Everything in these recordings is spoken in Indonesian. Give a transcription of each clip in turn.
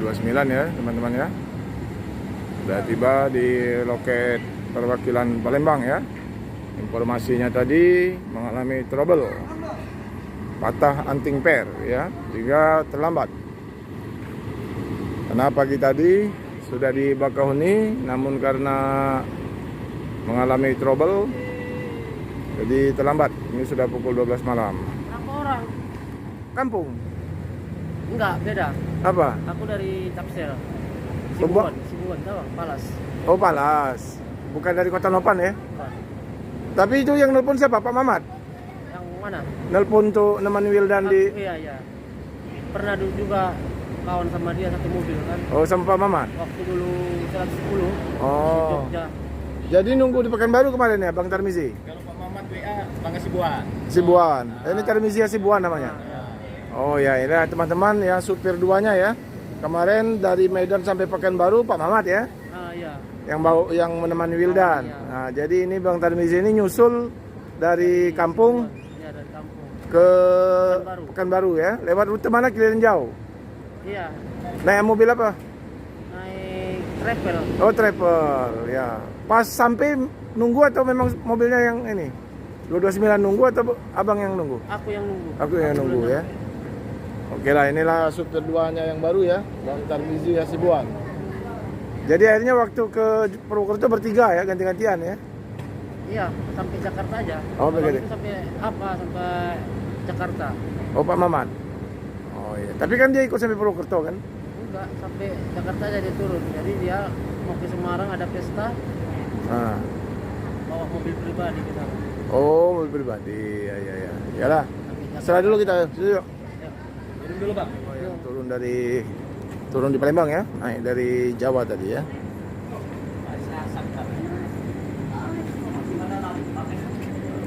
229 ya teman-teman ya. Sudah tiba di loket perwakilan Palembang ya. Informasinya tadi mengalami trouble, patah anting per ya, sehingga terlambat. Karena pagi tadi sudah di Bakahuni, namun karena mengalami trouble jadi terlambat. Ini sudah pukul 12 malam. Berapa orang? Kampung? Enggak, beda. Apa? Aku dari Tapsel. Lombok? Sibuan, tahu? Palas. Oh, Palas. Bukan dari Kota Nopan ya? Bukan. Tapi itu yang nelpon siapa? Pak Mamat? Yang mana? Nelpon tuh nemani Wildan di... Iya, iya. Pernah dulu juga kawan sama dia satu mobil kan. Oh, sama Pak Mamat? Waktu dulu 110 di Oh. Jogja. Jadi nunggu di Pekanbaru kemarin ya, Bang Tarmizi? Kalau Pak Mamat WA, Bang Sibuan. Sibuan. Ini Tarmizi ya Sibuan namanya? Oh ya, ini teman-teman ya, supir duanya ya. Kemarin dari Medan sampai Pekanbaru Pak Mamat ya, Iya. yang menemani Wildan. Iya. Nah, jadi ini Bang Tarmizi ini nyusul dari kampung Iya, dari kampung. ke Pekanbaru. Pekanbaru ya. Lewat rute mana kalian jauh? Iya. Naik mobil apa? Naik travel. Oh, travel ya. Pas sampai nunggu atau memang mobilnya yang ini? 229 nunggu atau abang yang nunggu? Aku yang nunggu. Aku yang nunggu belum ya. Oke lah, inilah supir duanya yang baru ya, Bang Tarmizi Hasibuan. Jadi akhirnya waktu ke Purwokerto bertiga ya, ganti-gantian ya. Iya, sampai Jakarta aja. Oh, Kalau begitu. itu sampai sampai Jakarta. Oh, Pak Mamat. Oh iya, tapi kan dia ikut sampai Purwokerto kan? Enggak, sampai Jakarta aja dia turun. Jadi dia mau ke Semarang ada pesta, Nah. bawa mobil pribadi kita. Oh, mobil pribadi. Ya ya ya. Yalah. Sampai Jakarta. Setelah dulu kita yuk. Ya. Turun dulu Bang. Oh, ya. Turun di Palembang ya, naik dari Jawa tadi ya.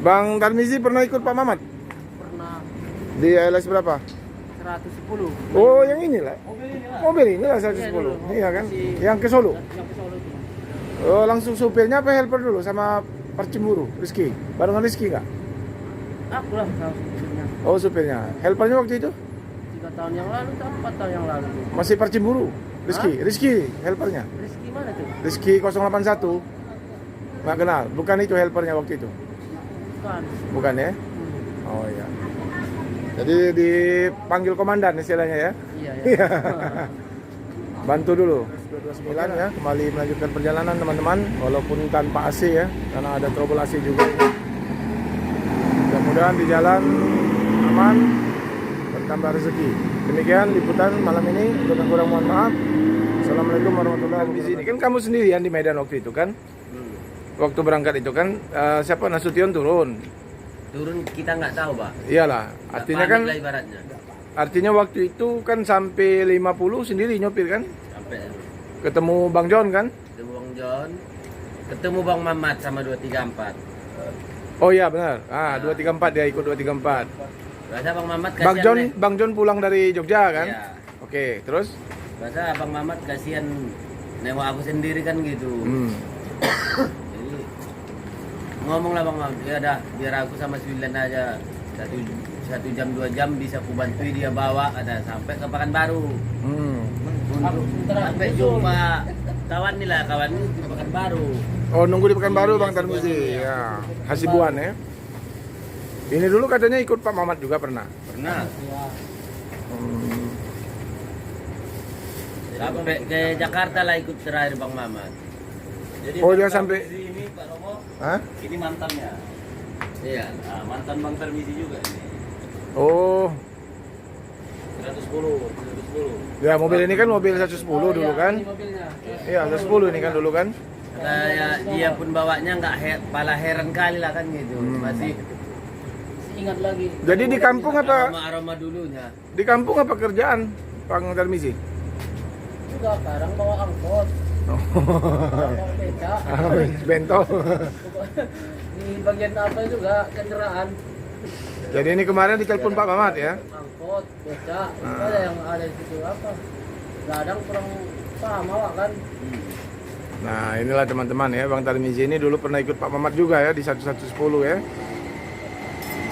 Bang Tarmizi pernah ikut Pak Mamat Pernah di LS berapa? 110. Oh, yang inilah. Mobil ini lah. Mobil inilah Iya, 110. dulu. Iya kan? Si- Yang ke Solo. Yang ke Solo itu. Oh, langsung supirnya apa helper dulu sama Percimburu, Rizky? Barengan Rizky nggak? Aku lah tahu supirnya. Oh, supirnya. Helpernya waktu itu 3 tahun yang lalu atau 4 tahun yang lalu tuh. masih Percimburu. Rizky helpernya. Rizky mana tuh? Rizky 081. Nggak kenal. Bukan itu helpernya waktu itu. Bukan. Bukan ya? Hmm. Oh iya. Jadi dipanggil komandan istilahnya ya. Iya, Iya. iya. Bantu dulu. 229 ya, kembali melanjutkan perjalanan teman-teman, walaupun tanpa AC ya, karena ada trouble AC juga. Mudah-mudahan di jalan aman, bertambah rezeki. Demikian liputan malam ini, untuk yang kurang mohon maaf. Assalamualaikum warahmatullahi wabarakatuh. Di sini kan kamu sendirian di Medan waktu itu kan? Waktu berangkat itu kan siapa Nasution turun? Turun kita nggak tahu Pak. Iyalah, artinya kan Lah ibaratnya artinya waktu itu kan sampai 50 sendiri nyopir kan? sampai Ketemu Bang John kan? ketemu Bang John, ketemu Bang Mamat sama 234. Oh iya benar. 234 dia ikut 234. Rasa Bang Mamat Bang John pulang dari Jogja kan? Iya. Oke, terus? Rasa Bang Mamat kasihan nengok aku sendiri kan gitu. Jadi ngomong lah Bang Mamat, ya dah biar aku sama si Wildan aja satu jam 2 jam bisa ku bantui dia bawa ada sampai ke Pekanbaru. Sampai jumpa kawan nih lah kawan di Pekanbaru. Oh, nunggu di Pekanbaru Iya, Bang Tarmizi. Sibuan, Ya, Hasibuan ya. Ini dulu katanya ikut Pak Mamat juga pernah. Pernah Iya. sampai ke Jakarta lah ikut terakhir Bang Mamat. Jadi Oh, Bang dia sampai- Tarmizi ini Pak Romo, Hah? ini mantannya. Iya. Nah, mantan Bang Tarmizi juga ini. Oh, 110. ya mobil ini kan mobil 110 dulu kan? Ini mobilnya. Iya, 110 ini kan dulu kan? Kayak dia pun bawanya nggak pala heran kali lah kan gitu. Masih Ingat lagi. Jadi di kampung apa? aroma dulunya. Di kampung apa kerjaan Bang Tarmizi? Juga sekarang bawa angkot. Oh. Bawa beca. Bento. Di bagian apa juga kendaraan. Jadi ini kemarin ditelepon Pak Mamat ya? Angkot, beca. Itu ada yang ada di situ apa. Kadang kurang paham awak kan. Nah inilah teman-teman ya, Bang Tarmizi ini dulu pernah ikut Pak Mamat juga ya di 1110 ya.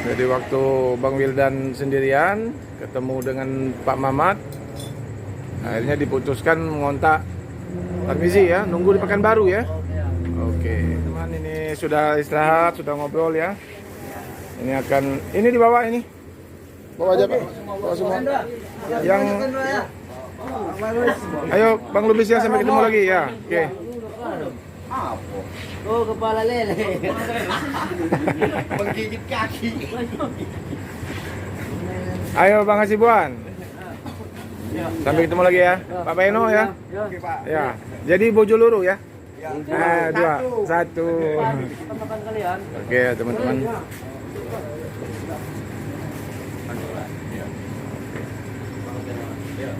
Jadi waktu Bang Wildan sendirian ketemu dengan Pak Mamat, Akhirnya diputuskan mengontak Tarmizi ya, nunggu di Pekanbaru ya. Oke, teman ini sudah istirahat, sudah ngobrol ya. Ini dibawa ini. Bawa aja Pak. Bawa semua. Yang ayo Bang Lubis ya, sampai ketemu lagi ya. Oke. Oh, kepala lele. Menggigit kaki. Ayo Bang Hasibuan. Sampai ketemu lagi ya. Pak Beno ya. Ya. Jadi Bojoloro ya. Satu. Makan kalian. Oke teman-teman. Iya.